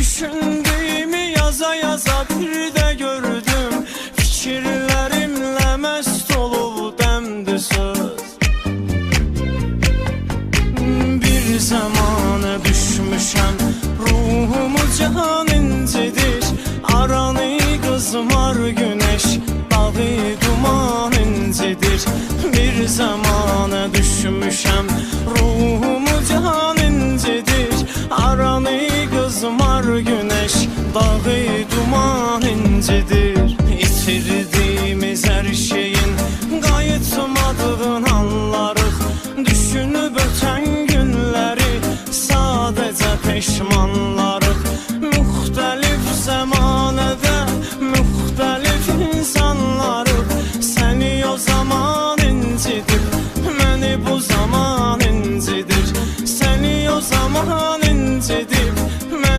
Düşündüğümü yaza yaza bir de gördüm. Fikirlerimle mest olup demdi söz. Bir zamana düşmüşem, ruhumu can incidir. Aranı kızmar güneş, dağı duman incidir. Bir zamana düşmüşem, ruhumu can incidir. Aranı kızmar güneş, dağı duman incidir. İtirdiğimiz her şeyin qayıtmadığın anlarıq. Düşünüb ötən günləri sadəcə peşmanlarıq.